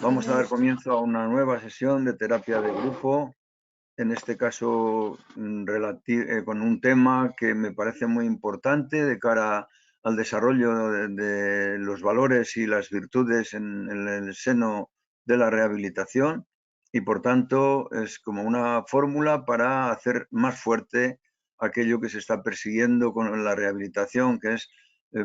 Vamos a dar comienzo a una nueva sesión de terapia de grupo, en este caso con un tema que me parece muy importante de cara al desarrollo de los valores y las virtudes en el seno de la rehabilitación, y por tanto es como una fórmula para hacer más fuerte aquello que se está persiguiendo con la rehabilitación, que es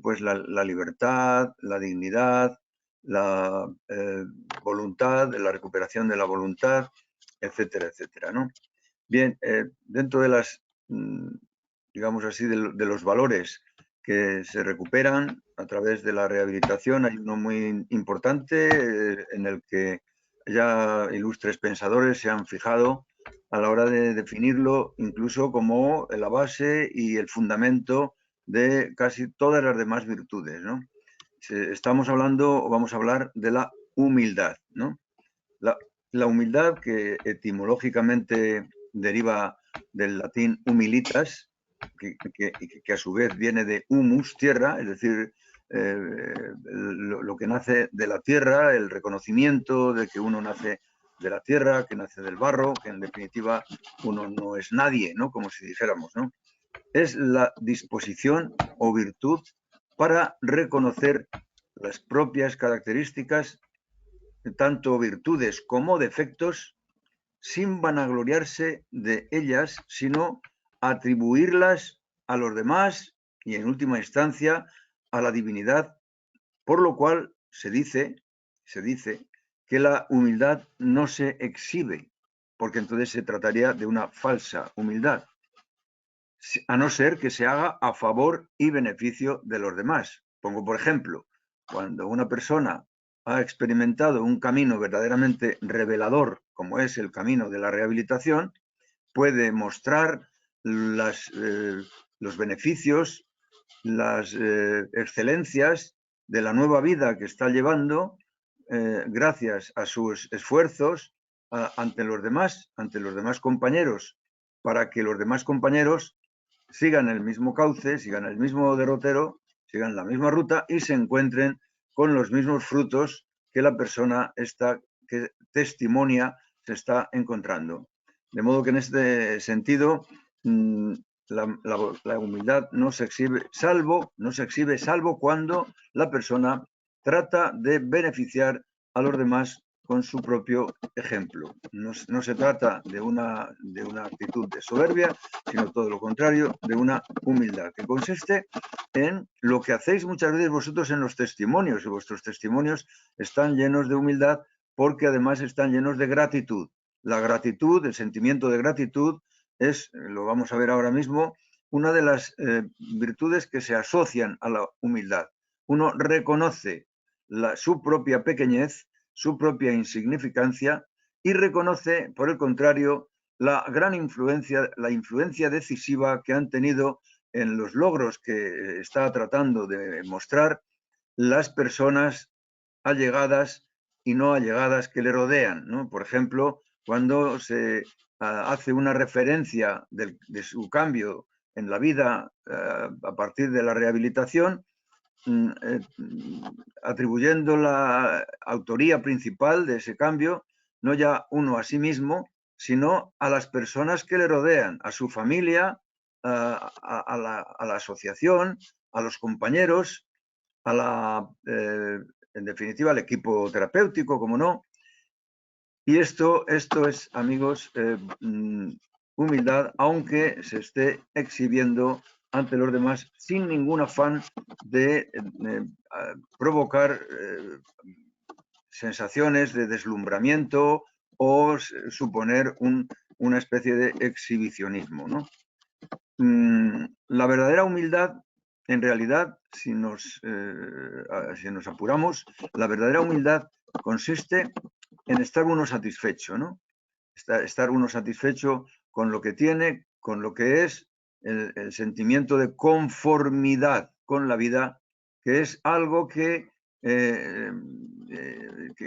pues la libertad, la dignidad, la voluntad, la recuperación de la voluntad, etcétera, etcétera, ¿no? Bien, dentro de las, digamos así, de los valores que se recuperan a través de la rehabilitación, hay uno muy importante en el que ya ilustres pensadores se han fijado a la hora de definirlo incluso como la base y el fundamento de casi todas las demás virtudes, ¿no? Estamos hablando, o vamos a hablar de la humildad, ¿no? La, la humildad, que etimológicamente deriva del latín humilitas, que a su vez viene de humus, tierra, es decir, lo que nace de la tierra, el reconocimiento de que uno nace de la tierra, que nace del barro, que en definitiva uno no es nadie, ¿no? Como si dijéramos, ¿no? Es la disposición o virtud para reconocer las propias características, tanto virtudes como defectos, sin vanagloriarse de ellas, sino atribuirlas a los demás y, en última instancia, a la divinidad, por lo cual se dice que la humildad no se exhibe, porque entonces se trataría de una falsa humildad, a no ser que se haga a favor y beneficio de los demás. Pongo por ejemplo, cuando una persona ha experimentado un camino verdaderamente revelador, como es el camino de la rehabilitación, puede mostrar los beneficios, las excelencias de la nueva vida que está llevando gracias a sus esfuerzos ante los demás compañeros, para que los demás compañeros sigan el mismo cauce, sigan el mismo derrotero, sigan la misma ruta y se encuentren con los mismos frutos que la persona esta que testimonia se está encontrando. De modo que en este sentido la humildad no se exhibe salvo cuando la persona trata de beneficiar a los demás con su propio ejemplo. No se trata de una actitud de soberbia, sino todo lo contrario, de una humildad, que consiste en lo que hacéis muchas veces vosotros en los testimonios, y vuestros testimonios están llenos de humildad porque además están llenos de gratitud. La gratitud, el sentimiento de gratitud es, lo vamos a ver ahora mismo, una de las virtudes que se asocian a la humildad. Uno reconoce su propia pequeñez, su propia insignificancia, y reconoce, por el contrario, la gran influencia, la influencia decisiva que han tenido en los logros que está tratando de mostrar las personas allegadas y no allegadas que le rodean, ¿no? Por ejemplo, cuando se hace una referencia de su cambio en la vida a partir de la rehabilitación, atribuyendo la autoría principal de ese cambio, no ya uno a sí mismo, sino a las personas que le rodean, a su familia, a la asociación, a los compañeros, en definitiva, al equipo terapéutico, como no. Y esto es, amigos, humildad, aunque se esté exhibiendo ante los demás sin ningún afán de provocar sensaciones de deslumbramiento o suponer una especie de exhibicionismo, ¿no? La verdadera humildad, en realidad, si nos apuramos, la verdadera humildad consiste en estar uno satisfecho, ¿no? Estar uno satisfecho con lo que tiene, con lo que es, el sentimiento de conformidad con la vida, que es algo que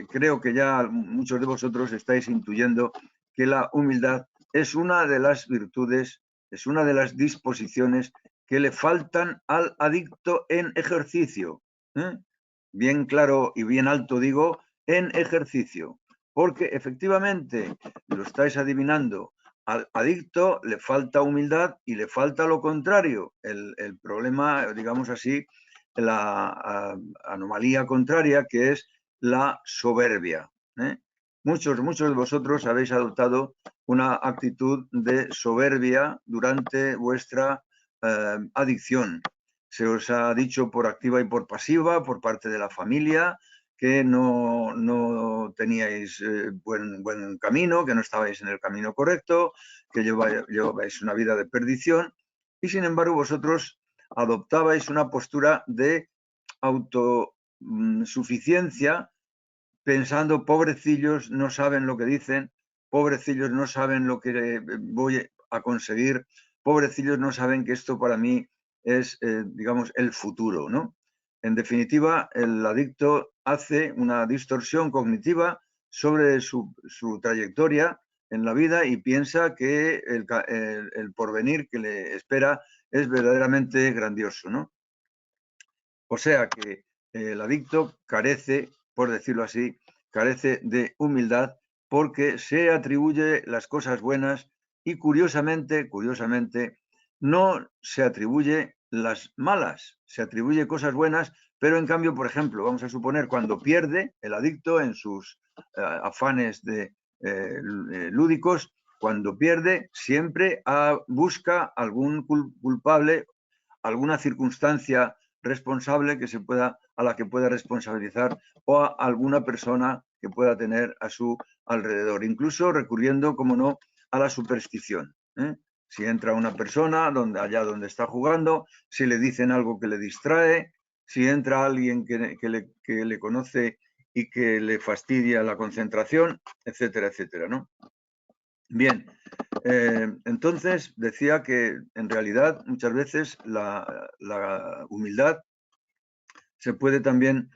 creo que ya muchos de vosotros estáis intuyendo, que la humildad es una de las virtudes, es una de las disposiciones que le faltan al adicto en ejercicio. Bien claro y bien alto digo en ejercicio, porque efectivamente, lo estáis adivinando, al adicto le falta humildad y le falta lo contrario, el problema, digamos así, la anomalía contraria, que es la soberbia. Muchos de vosotros habéis adoptado una actitud de soberbia durante vuestra adicción. Se os ha dicho por activa y por pasiva, por parte de la familia, que no teníais buen camino, que no estabais en el camino correcto, que llevabais una vida de perdición, y sin embargo vosotros adoptabais una postura de autosuficiencia, pensando, pobrecillos, no saben lo que dicen, pobrecillos, no saben lo que voy a conseguir, pobrecillos, no saben que esto para mí es, digamos, el futuro, ¿no? En definitiva, el adicto hace una distorsión cognitiva sobre su trayectoria en la vida y piensa que el porvenir que le espera es verdaderamente grandioso, ¿no? O sea que el adicto carece, por decirlo así, carece de humildad porque se atribuye las cosas buenas y curiosamente, no se atribuye las malas, se atribuye cosas buenas, pero en cambio, por ejemplo, vamos a suponer cuando pierde el adicto en sus afanes lúdicos, cuando pierde siempre busca algún culpable, alguna circunstancia responsable a la que pueda responsabilizar, o a alguna persona que pueda tener a su alrededor, incluso recurriendo, como no, a la superstición. Si entra una persona allá donde está jugando, si le dicen algo que le distrae, si entra alguien que le conoce y que le fastidia la concentración, etcétera, etcétera, ¿no? Bien, entonces decía que en realidad muchas veces la humildad se puede también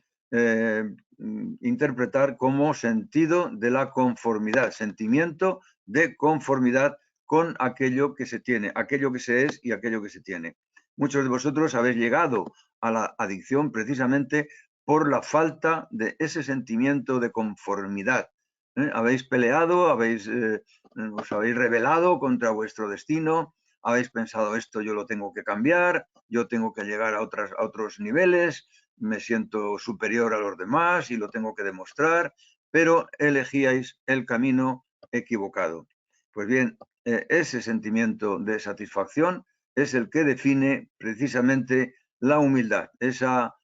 interpretar como sentido de la conformidad, sentimiento de conformidad con aquello que se tiene, aquello que se es y aquello que se tiene. Muchos de vosotros habéis llegado a la adicción precisamente por la falta de ese sentimiento de conformidad. Habéis peleado, os habéis rebelado contra vuestro destino, habéis pensado, esto yo lo tengo que cambiar, yo tengo que llegar a otros niveles, me siento superior a los demás y lo tengo que demostrar, pero elegíais el camino equivocado. Pues bien, ese sentimiento de satisfacción es el que define precisamente la humildad, esa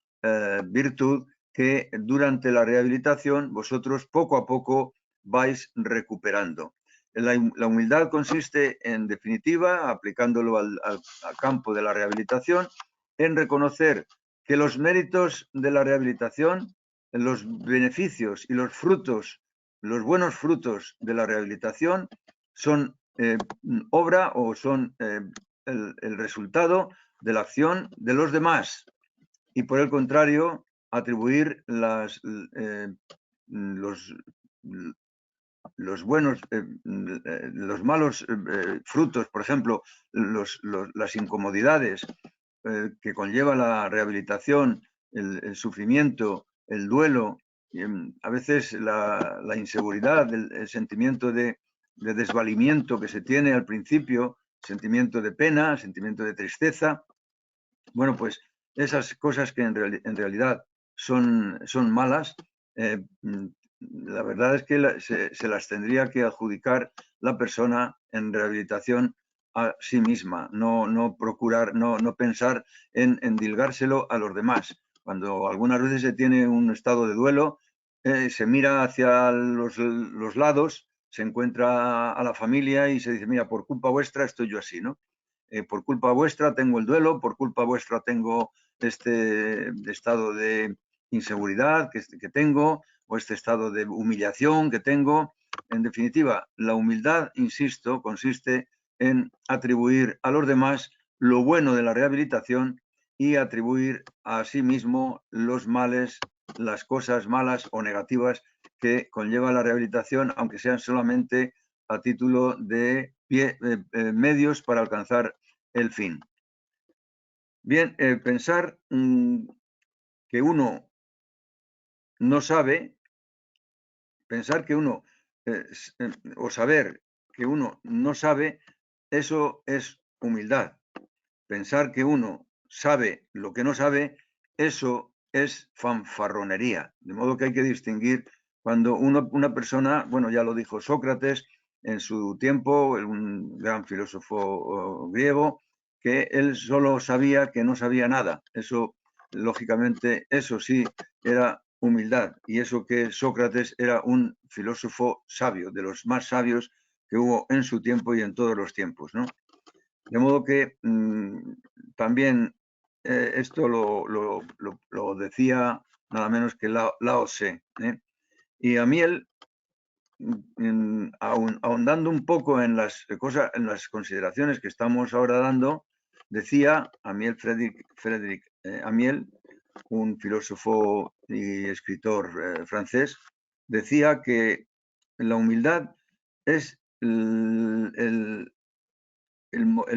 virtud que durante la rehabilitación vosotros poco a poco vais recuperando. La humildad consiste, en definitiva, aplicándolo al campo de la rehabilitación, en reconocer que los méritos de la rehabilitación, los beneficios y los frutos, los buenos frutos de la rehabilitación son obra o son el resultado de la acción de los demás, y por el contrario, atribuir los buenos, los malos frutos, por ejemplo, las incomodidades que conlleva la rehabilitación, el sufrimiento, el duelo, a veces la inseguridad, el sentimiento de desvalimiento que se tiene al principio, sentimiento de pena, sentimiento de tristeza. Bueno, pues esas cosas que en realidad son malas, la verdad es que se las tendría que adjudicar la persona en rehabilitación a sí misma, no procurar, no pensar en endilgárselo a los demás. Cuando algunas veces se tiene un estado de duelo, se mira hacia los lados, se encuentra a la familia y se dice, mira, por culpa vuestra estoy yo así, ¿no? Por culpa vuestra tengo el duelo, por culpa vuestra tengo este estado de inseguridad que tengo, o este estado de humillación que tengo. En definitiva, la humildad, insisto, consiste en atribuir a los demás lo bueno de la rehabilitación y atribuir a sí mismo los males, las cosas malas o negativas que conlleva la rehabilitación, aunque sean solamente a título de medios para alcanzar el fin. Bien, pensar que uno no sabe Pensar que uno, o saber que uno no sabe, eso es humildad. Pensar que uno sabe lo que no sabe, eso es fanfarronería. De modo que hay que distinguir cuando una persona, bueno, ya lo dijo Sócrates en su tiempo, un gran filósofo griego, que él solo sabía que no sabía nada. Eso, lógicamente, eso sí era humildad. Y eso que Sócrates era un filósofo sabio, de los más sabios que hubo en su tiempo y en todos los tiempos, ¿no? De modo que también esto lo decía nada menos que Lao Tse. Y a mí él, ahondando un poco en las cosas, en las consideraciones que estamos ahora dando, decía Amiel Frédéric Amiel, un filósofo y escritor francés, decía que la humildad es el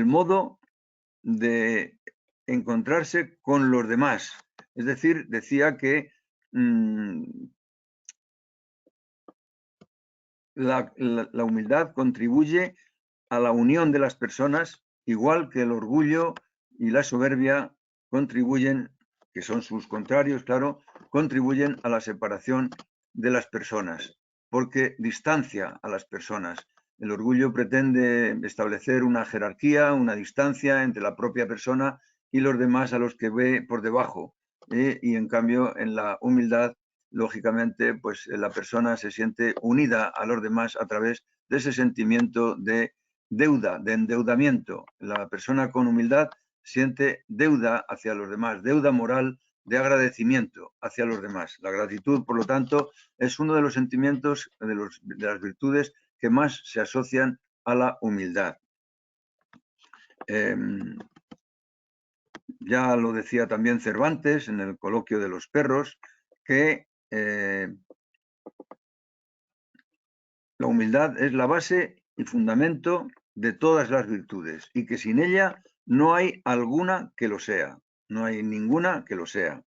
modo de encontrarse con los demás. Es decir, decía que la humildad contribuye a la unión de las personas, igual que el orgullo y la soberbia contribuyen, que son sus contrarios, claro, contribuyen a la separación de las personas, porque distancia a las personas. El orgullo pretende establecer una jerarquía, una distancia entre la propia persona y los demás a los que ve por debajo. Y en cambio, en la humildad, lógicamente, pues la persona se siente unida a los demás a través de ese sentimiento de deuda, de endeudamiento. La persona con humildad siente deuda hacia los demás, deuda moral de agradecimiento hacia los demás. La gratitud, por lo tanto, es uno de los sentimientos, de las virtudes que más se asocian a la humildad. Ya lo decía también Cervantes en el Coloquio de los Perros, que la humildad es la base y fundamento de todas las virtudes y que sin ella no hay alguna que lo sea, no hay ninguna que lo sea.